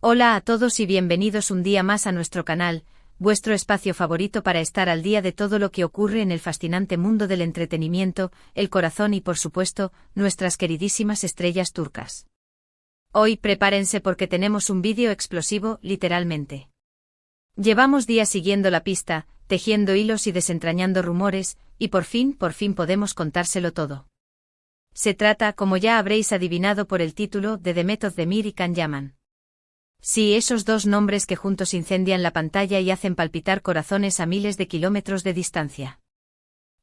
Hola a todos y bienvenidos un día más a nuestro canal, vuestro espacio favorito para estar al día de todo lo que ocurre en el fascinante mundo del entretenimiento, el corazón y por supuesto, nuestras queridísimas estrellas turcas. Hoy prepárense porque tenemos un vídeo explosivo, literalmente. Llevamos días siguiendo la pista, tejiendo hilos y desentrañando rumores, y por fin podemos contárselo todo. Se trata, como ya habréis adivinado por el título, de Demet Özdemir y Can Yaman. Sí, esos dos nombres que juntos incendian la pantalla y hacen palpitar corazones a miles de kilómetros de distancia.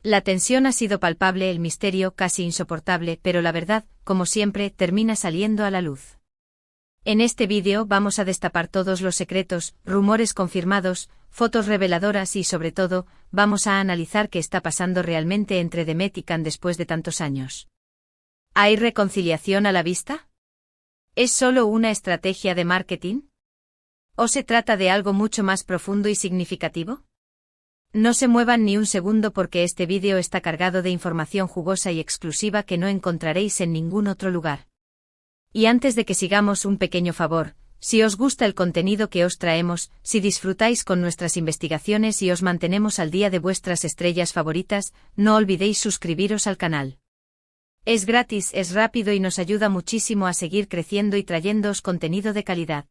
La tensión ha sido palpable, el misterio casi insoportable, pero la verdad, como siempre, termina saliendo a la luz. En este vídeo vamos a destapar todos los secretos, rumores confirmados, fotos reveladoras y sobre todo, vamos a analizar qué está pasando realmente entre Demet y Can después de tantos años. ¿Hay reconciliación a la vista? ¿Es solo una estrategia de marketing? ¿O se trata de algo mucho más profundo y significativo? No se muevan ni un segundo porque este vídeo está cargado de información jugosa y exclusiva que no encontraréis en ningún otro lugar. Y antes de que sigamos, un pequeño favor: si os gusta el contenido que os traemos, si disfrutáis con nuestras investigaciones y os mantenemos al día de vuestras estrellas favoritas, no olvidéis suscribiros al canal. Es gratis, es rápido y nos ayuda muchísimo a seguir creciendo y trayéndoos contenido de calidad.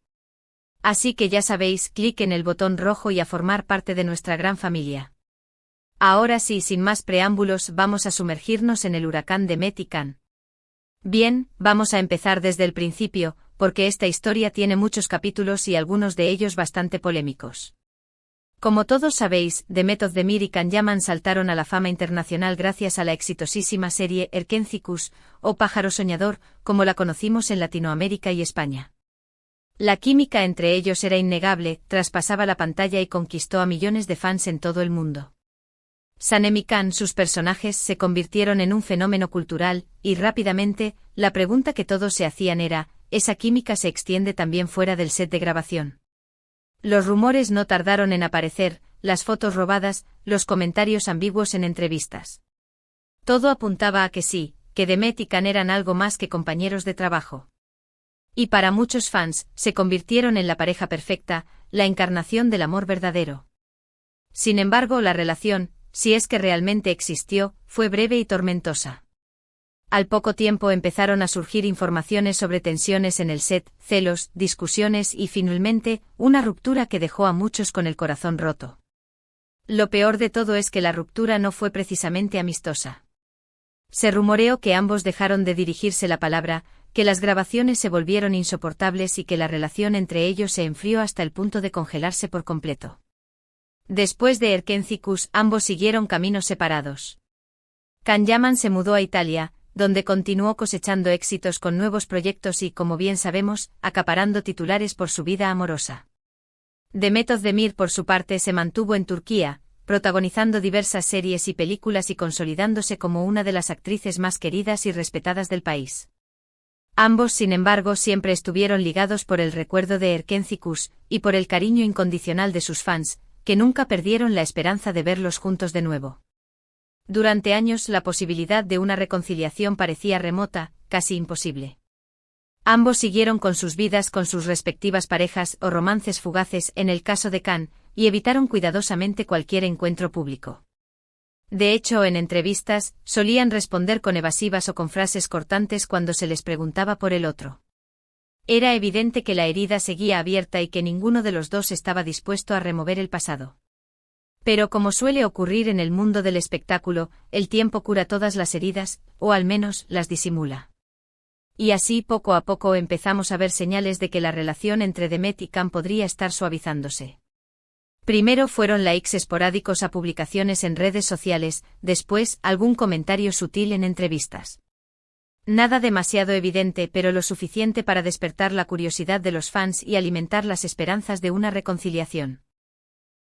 Así que ya sabéis, clic en el botón rojo y a formar parte de nuestra gran familia. Ahora sí, sin más preámbulos, vamos a sumergirnos en el huracán Demet y Can. Bien, vamos a empezar desde el principio, porque esta historia tiene muchos capítulos y algunos de ellos bastante polémicos. Como todos sabéis, Demet Özdemir y Can Yaman saltaron a la fama internacional gracias a la exitosísima serie Erkenci Kuş, o Pájaro Soñador, como la conocimos en Latinoamérica y España. La química entre ellos era innegable, traspasaba la pantalla y conquistó a millones de fans en todo el mundo. Sanem y Can, sus personajes, se convirtieron en un fenómeno cultural, y rápidamente, la pregunta que todos se hacían era: ¿esa química se extiende también fuera del set de grabación? Los rumores no tardaron en aparecer, las fotos robadas, los comentarios ambiguos en entrevistas. Todo apuntaba a que sí, que Demet y Can eran algo más que compañeros de trabajo. Y para muchos fans, se convirtieron en la pareja perfecta, la encarnación del amor verdadero. Sin embargo, la relación, si es que realmente existió, fue breve y tormentosa. Al poco tiempo empezaron a surgir informaciones sobre tensiones en el set, celos, discusiones y finalmente, una ruptura que dejó a muchos con el corazón roto. Lo peor de todo es que la ruptura no fue precisamente amistosa. Se rumoreó que ambos dejaron de dirigirse la palabra, que las grabaciones se volvieron insoportables y que la relación entre ellos se enfrió hasta el punto de congelarse por completo. Después de Erkenci Kuş, ambos siguieron caminos separados. Can Yaman se mudó a Italia, donde continuó cosechando éxitos con nuevos proyectos y, como bien sabemos, acaparando titulares por su vida amorosa. Demet Özdemir, por su parte, se mantuvo en Turquía, protagonizando diversas series y películas y consolidándose como una de las actrices más queridas y respetadas del país. Ambos, sin embargo, siempre estuvieron ligados por el recuerdo de Erkenci Kuş, y por el cariño incondicional de sus fans, que nunca perdieron la esperanza de verlos juntos de nuevo. Durante años la posibilidad de una reconciliación parecía remota, casi imposible. Ambos siguieron con sus vidas, con sus respectivas parejas o romances fugaces en el caso de Can, y evitaron cuidadosamente cualquier encuentro público. De hecho, en entrevistas, solían responder con evasivas o con frases cortantes cuando se les preguntaba por el otro. Era evidente que la herida seguía abierta y que ninguno de los dos estaba dispuesto a remover el pasado. Pero como suele ocurrir en el mundo del espectáculo, el tiempo cura todas las heridas, o al menos las disimula. Y así poco a poco empezamos a ver señales de que la relación entre Demet y Can podría estar suavizándose. Primero fueron likes esporádicos a publicaciones en redes sociales, después algún comentario sutil en entrevistas. Nada demasiado evidente, pero lo suficiente para despertar la curiosidad de los fans y alimentar las esperanzas de una reconciliación.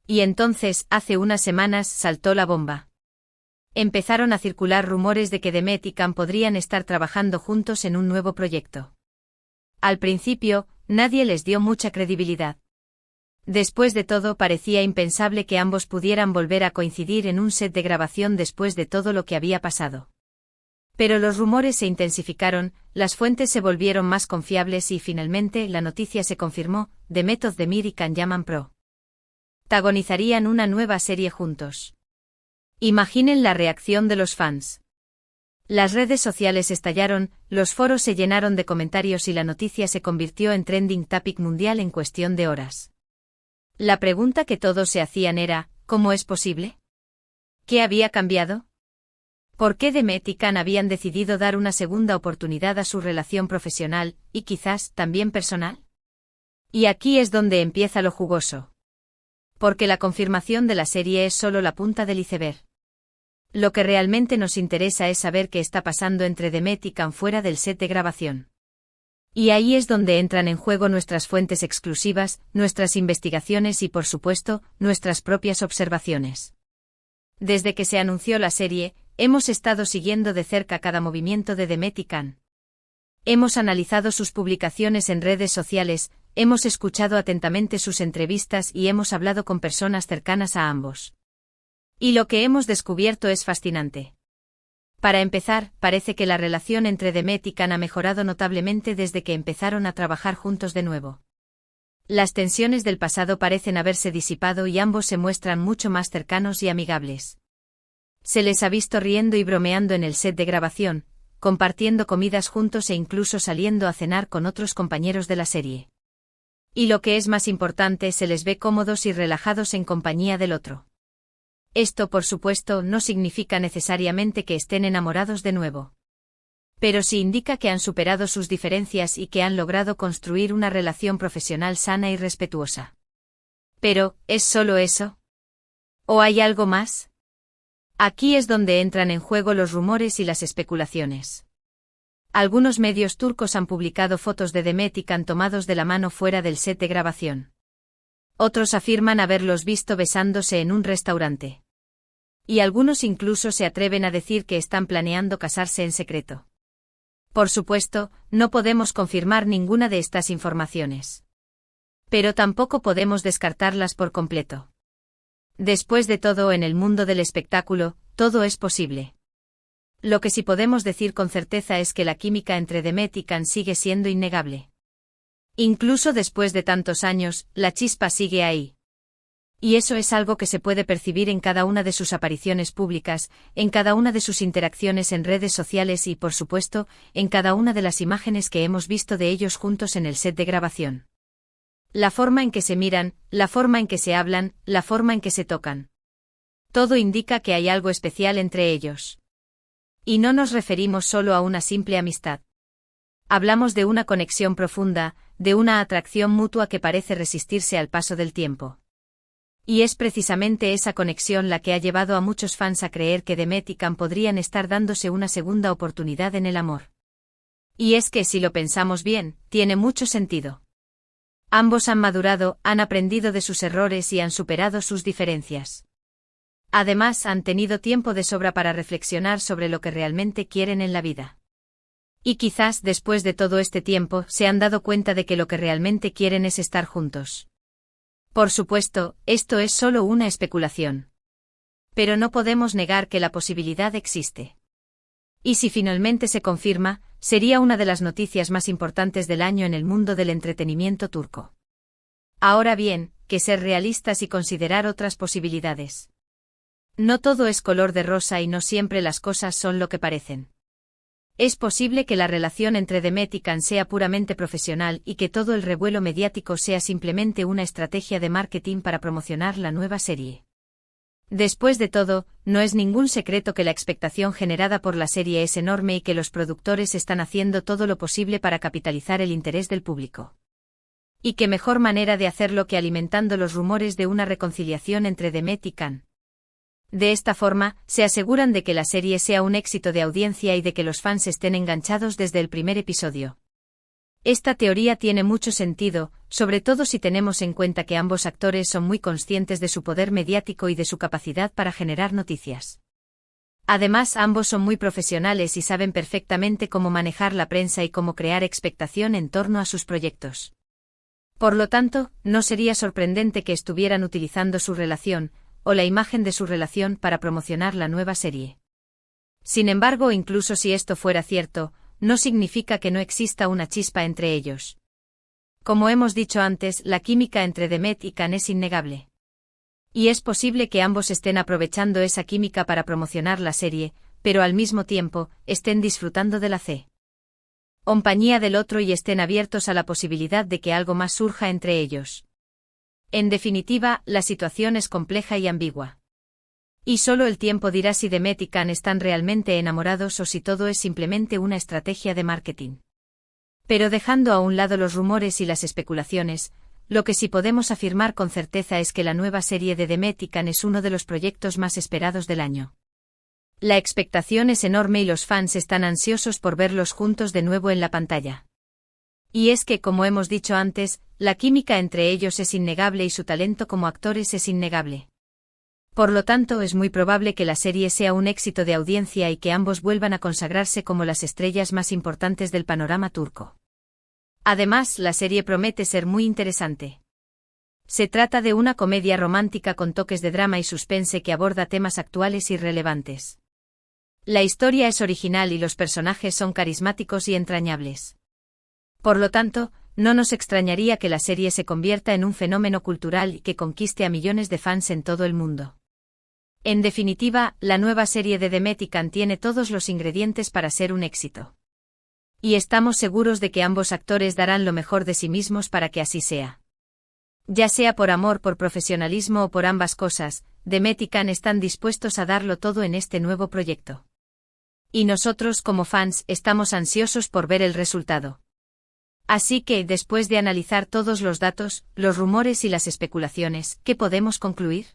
Y entonces, hace unas semanas, saltó la bomba. Empezaron a circular rumores de que Demet y Can podrían estar trabajando juntos en un nuevo proyecto. Al principio, nadie les dio mucha credibilidad. Después de todo, parecía impensable que ambos pudieran volver a coincidir en un set de grabación después de todo lo que había pasado. Pero los rumores se intensificaron, las fuentes se volvieron más confiables y finalmente la noticia se confirmó: The Method de Mir y Can Yaman Pro protagonizarían una nueva serie juntos. Imaginen la reacción de los fans. Las redes sociales estallaron, los foros se llenaron de comentarios y la noticia se convirtió en trending topic mundial en cuestión de horas. La pregunta que todos se hacían era: ¿cómo es posible? ¿Qué había cambiado? ¿Por qué Demet y Can habían decidido dar una segunda oportunidad a su relación profesional, y quizás también personal? Y aquí es donde empieza lo jugoso. Porque la confirmación de la serie es solo la punta del iceberg. Lo que realmente nos interesa es saber qué está pasando entre Demet y Can fuera del set de grabación. Y ahí es donde entran en juego nuestras fuentes exclusivas, nuestras investigaciones y, por supuesto, nuestras propias observaciones. Desde que se anunció la serie, hemos estado siguiendo de cerca cada movimiento de Demet y Can. Hemos analizado sus publicaciones en redes sociales, hemos escuchado atentamente sus entrevistas y hemos hablado con personas cercanas a ambos. Y lo que hemos descubierto es fascinante. Para empezar, parece que la relación entre Demet y Can ha mejorado notablemente desde que empezaron a trabajar juntos de nuevo. Las tensiones del pasado parecen haberse disipado y ambos se muestran mucho más cercanos y amigables. Se les ha visto riendo y bromeando en el set de grabación, compartiendo comidas juntos e incluso saliendo a cenar con otros compañeros de la serie. Y lo que es más importante, se les ve cómodos y relajados en compañía del otro. Esto, por supuesto, no significa necesariamente que estén enamorados de nuevo. Pero sí indica que han superado sus diferencias y que han logrado construir una relación profesional sana y respetuosa. Pero, ¿es solo eso? ¿O hay algo más? Aquí es donde entran en juego los rumores y las especulaciones. Algunos medios turcos han publicado fotos de Demet y Can tomados de la mano fuera del set de grabación. Otros afirman haberlos visto besándose en un restaurante. Y algunos incluso se atreven a decir que están planeando casarse en secreto. Por supuesto, no podemos confirmar ninguna de estas informaciones. Pero tampoco podemos descartarlas por completo. Después de todo, en el mundo del espectáculo, todo es posible. Lo que sí podemos decir con certeza es que la química entre Demet y Can sigue siendo innegable. Incluso después de tantos años, la chispa sigue ahí. Y eso es algo que se puede percibir en cada una de sus apariciones públicas, en cada una de sus interacciones en redes sociales y, por supuesto, en cada una de las imágenes que hemos visto de ellos juntos en el set de grabación. La forma en que se miran, la forma en que se hablan, la forma en que se tocan. Todo indica que hay algo especial entre ellos. Y no nos referimos solo a una simple amistad. Hablamos de una conexión profunda, de una atracción mutua que parece resistirse al paso del tiempo. Y es precisamente esa conexión la que ha llevado a muchos fans a creer que Demet y Can podrían estar dándose una segunda oportunidad en el amor. Y es que si lo pensamos bien, tiene mucho sentido. Ambos han madurado, han aprendido de sus errores y han superado sus diferencias. Además, han tenido tiempo de sobra para reflexionar sobre lo que realmente quieren en la vida. Y quizás, después de todo este tiempo, se han dado cuenta de que lo que realmente quieren es estar juntos. Por supuesto, esto es solo una especulación. Pero no podemos negar que la posibilidad existe. Y si finalmente se confirma, sería una de las noticias más importantes del año en el mundo del entretenimiento turco. Ahora bien, que ser realistas y considerar otras posibilidades. No todo es color de rosa y no siempre las cosas son lo que parecen. Es posible que la relación entre Demet y Can sea puramente profesional y que todo el revuelo mediático sea simplemente una estrategia de marketing para promocionar la nueva serie. Después de todo, no es ningún secreto que la expectación generada por la serie es enorme y que los productores están haciendo todo lo posible para capitalizar el interés del público. Y qué mejor manera de hacerlo que alimentando los rumores de una reconciliación entre Demet y Can. De esta forma, se aseguran de que la serie sea un éxito de audiencia y de que los fans estén enganchados desde el primer episodio. Esta teoría tiene mucho sentido, sobre todo si tenemos en cuenta que ambos actores son muy conscientes de su poder mediático y de su capacidad para generar noticias. Además, ambos son muy profesionales y saben perfectamente cómo manejar la prensa y cómo crear expectación en torno a sus proyectos. Por lo tanto, no sería sorprendente que estuvieran utilizando su relación, o la imagen de su relación para promocionar la nueva serie. Sin embargo, incluso si esto fuera cierto, no significa que no exista una chispa entre ellos. Como hemos dicho antes, la química entre Demet y Khan es innegable. Y es posible que ambos estén aprovechando esa química para promocionar la serie, pero al mismo tiempo, estén disfrutando de la compañía del otro y estén abiertos a la posibilidad de que algo más surja entre ellos. En definitiva, la situación es compleja y ambigua. Y solo el tiempo dirá si Demet y Khan están realmente enamorados o si todo es simplemente una estrategia de marketing. Pero dejando a un lado los rumores y las especulaciones, lo que sí podemos afirmar con certeza es que la nueva serie de Demet y Khan es uno de los proyectos más esperados del año. La expectación es enorme y los fans están ansiosos por verlos juntos de nuevo en la pantalla. Y es que, como hemos dicho antes, la química entre ellos es innegable y su talento como actores es innegable. Por lo tanto, es muy probable que la serie sea un éxito de audiencia y que ambos vuelvan a consagrarse como las estrellas más importantes del panorama turco. Además, la serie promete ser muy interesante. Se trata de una comedia romántica con toques de drama y suspense que aborda temas actuales y relevantes. La historia es original y los personajes son carismáticos y entrañables. Por lo tanto, no nos extrañaría que la serie se convierta en un fenómeno cultural y que conquiste a millones de fans en todo el mundo. En definitiva, la nueva serie de Demet y Khan tiene todos los ingredientes para ser un éxito. Y estamos seguros de que ambos actores darán lo mejor de sí mismos para que así sea. Ya sea por amor, por profesionalismo o por ambas cosas, Demet y Khan están dispuestos a darlo todo en este nuevo proyecto. Y nosotros, como fans, estamos ansiosos por ver el resultado. Así que, después de analizar todos los datos, los rumores y las especulaciones, ¿qué podemos concluir?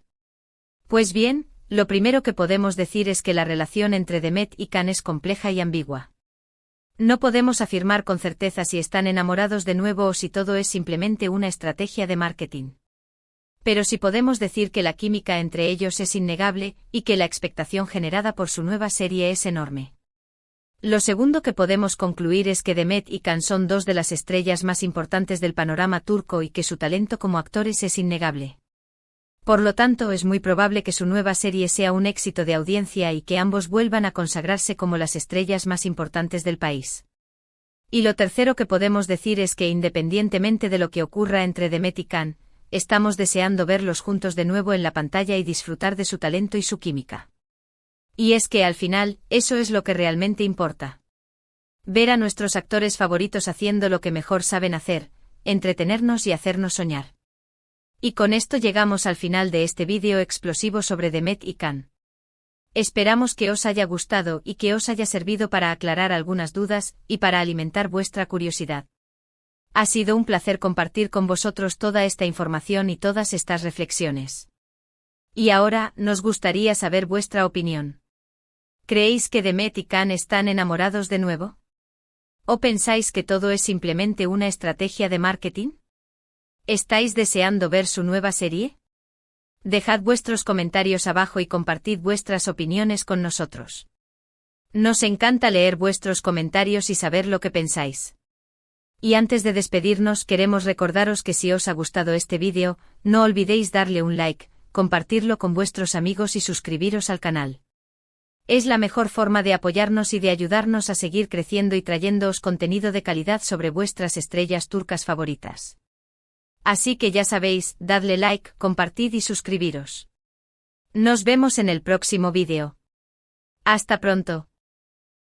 Pues bien, lo primero que podemos decir es que la relación entre Demet y Khan es compleja y ambigua. No podemos afirmar con certeza si están enamorados de nuevo o si todo es simplemente una estrategia de marketing. Pero sí podemos decir que la química entre ellos es innegable y que la expectación generada por su nueva serie es enorme. Lo segundo que podemos concluir es que Demet y Khan son dos de las estrellas más importantes del panorama turco y que su talento como actores es innegable. Por lo tanto, es muy probable que su nueva serie sea un éxito de audiencia y que ambos vuelvan a consagrarse como las estrellas más importantes del país. Y lo tercero que podemos decir es que independientemente de lo que ocurra entre Demet y Khan, estamos deseando verlos juntos de nuevo en la pantalla y disfrutar de su talento y su química. Y es que al final, eso es lo que realmente importa. Ver a nuestros actores favoritos haciendo lo que mejor saben hacer, entretenernos y hacernos soñar. Y con esto llegamos al final de este vídeo explosivo sobre Demet y Khan. Esperamos que os haya gustado y que os haya servido para aclarar algunas dudas y para alimentar vuestra curiosidad. Ha sido un placer compartir con vosotros toda esta información y todas estas reflexiones. Y ahora, nos gustaría saber vuestra opinión. ¿Creéis que Demet y Khan están enamorados de nuevo? ¿O pensáis que todo es simplemente una estrategia de marketing? ¿Estáis deseando ver su nueva serie? Dejad vuestros comentarios abajo y compartid vuestras opiniones con nosotros. Nos encanta leer vuestros comentarios y saber lo que pensáis. Y antes de despedirnos, queremos recordaros que si os ha gustado este vídeo, no olvidéis darle un like, compartirlo con vuestros amigos y suscribiros al canal. Es la mejor forma de apoyarnos y de ayudarnos a seguir creciendo y trayéndoos contenido de calidad sobre vuestras estrellas turcas favoritas. Así que ya sabéis, dadle like, compartid y suscribiros. Nos vemos en el próximo vídeo. Hasta pronto.